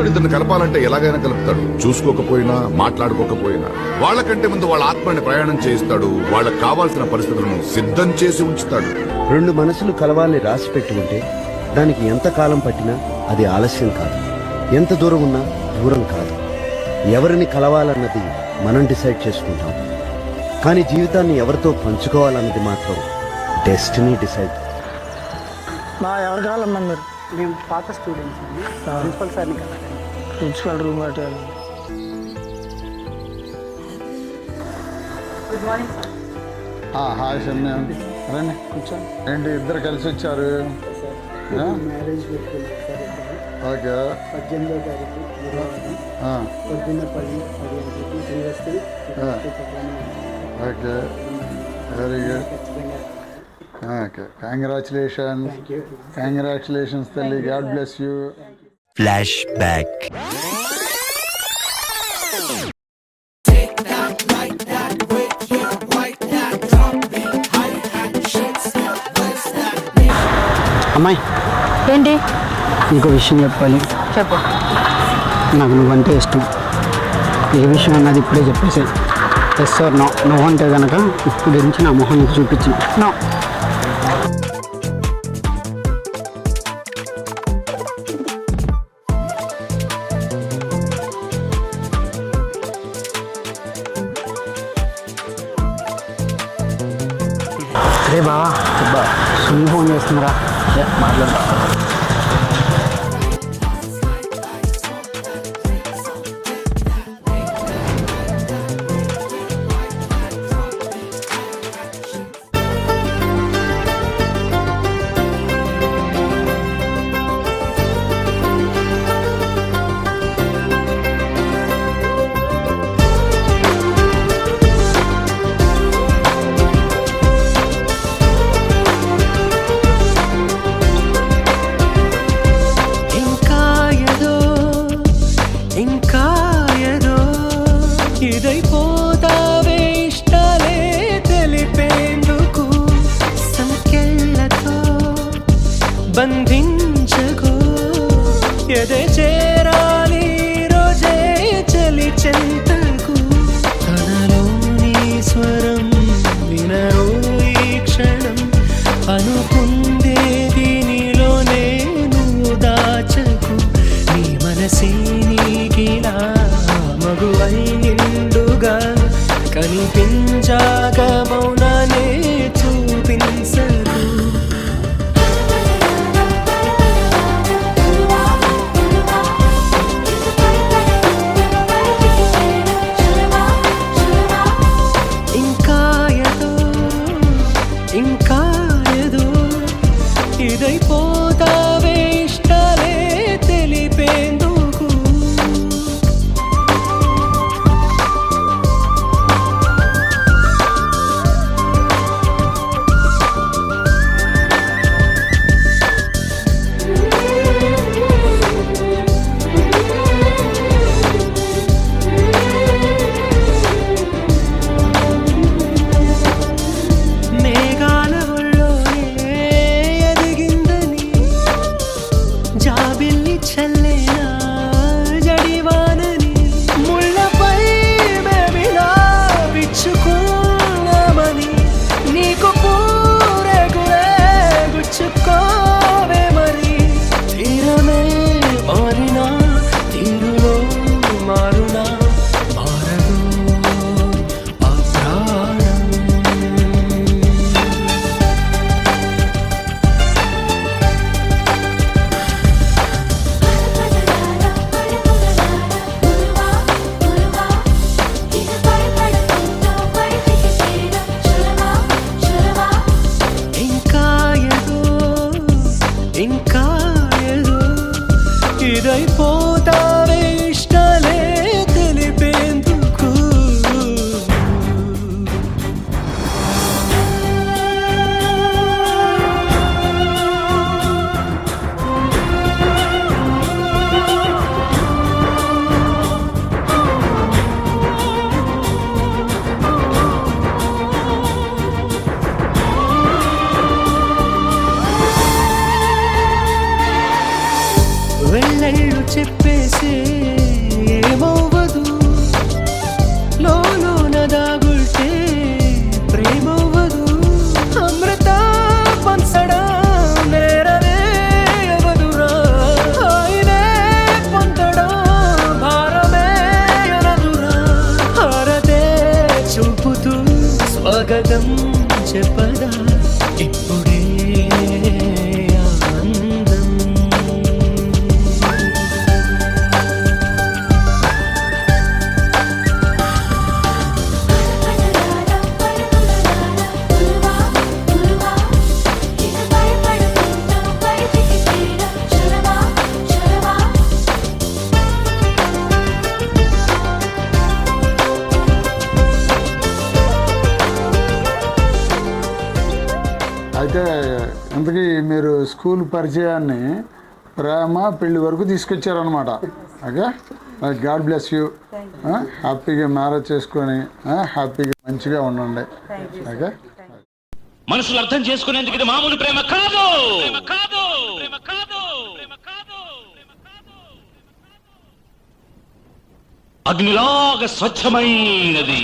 ఇద్దరిని కలపాలంటే ఎలాగైనా కలుపుతాడు. చూసుకోకపోయినా మాట్లాడుకోకపోయినా వాళ్ళకంటే ముందు వాళ్ళ ఆత్మని ప్రయాణం చేయిస్తాడు. వాళ్ళకి కావాల్సిన పరిస్థితులను సిద్ధం చేసి ఉంచుతాడు. రెండు మనసులు కలవాలని రాసి పెట్టి ఉంటే దానికి ఎంత కాలం పట్టినా అది ఆలస్యం కాదు, ఎంత దూరం ఉన్నా దూరం కాదు. ఎవరిని కలవాలన్నది మనం డిసైడ్ చేసుకుంటాం, కానీ జీవితాన్ని ఎవరితో పంచుకోవాలన్నది మాత్రం డెస్టినీ డిసైడ్. ఎవరు కావాలమ్మా మీరు? మేము పాత స్టూడెంట్స్ అండి. ప్రిన్సిపల్ సార్ని కదా. ప్రిన్సిపల్ రూమ్ అంటే గుడ్ మార్నింగ్ సార్. హాయ్ సమ్య, రండి కూర్చోండి. ఏంటి ఇద్దరు కలిసి వచ్చారు? మ్యారేజ్ పెట్టుకున్నాం సార్. ఓకే. 18వ తారీఖు గురువారం పొద్దున్న 10 శ్రీవస్తు. Okay, very good. ఖచ్చితంగా ఓకే, కంగ్రాచులేషన్స్ తల్లి. God bless you. Flashback. అమ్మాయి ఏంటి? ఇంకో విషయం చెప్పాలి. చెప్పు. నాకు నువ్వంటే ఇష్టం. ఏ విషయం అన్నది ఇప్పుడే చెప్పేసి. Yes sir no. నువ్వు అంటే కనుక ఇప్పుడు నుంచి నా మొహం నీకు చూపించి. నో. అరే బావా, సున్ని ఫోన్ చేస్తున్నారా? మాట్లాడతా. ఇదైపోతావే ఇష్టాలే తెలిపేందుకు సంఖ్యలతో బంధించకు. ఎదే చేరాలి రోజే చలి చెంతకు. తనలోని స్వరం వినరు ఈ క్షణం. అనుకుందేది నీలోనే నువ్వు దాచకు. నీ మనసే నీకిలా మగువై నిండుగా కనిపించాక మౌనానే చూపించరు. ఇంకా ఏదో ఇంకా ఏదో ఇదైపోతావే ఇష్టాలే తెలిపేందుకు. మేఘాల ఒళ్ళోనే ఎదిగిందని జాబిల్లి చల్లేనా జడివానని. ముళ్ళపై మేమిలా విచ్చుకున్నామని నీకు పూరెగులే గుచ్చుకోవే మరి. తీరమే మారినా తీరులో మారునా మారదు ఆ ప్రాణం. ఇంకా ఏదో ఇంకా ఏదో ఇదైపోతావే ఇష్టాలే తెలిపేందుకు. వెళ్ళళ్ళు చెప్పేసే ఏమవ్వదు లోన దాగుల్తే ప్రేమవ్వదు అమృత పంచడం నేరనే అవదురా ఆయనే పొందడం భారమే అనదురా హారతే చూపుతూ స్వాగతం చెప్పదా ఇప్పుడే ఆనందం అయితే ఇంతకీ మీరు స్కూల్ పరిచయాన్ని ప్రేమ పెళ్లి వరకు తీసుకొచ్చారనమాట. Okay, God bless you. హ్యాపీగా మ్యారేజ్ చేసుకొని హ్యాపీగా మంచిగా ఉండండి. ఓకే, మనుషులు అర్థం చేసుకునేందుకు ఇది మామూలు ప్రేమ కాదు. అగ్నిలాగా స్వచ్ఛమైనది.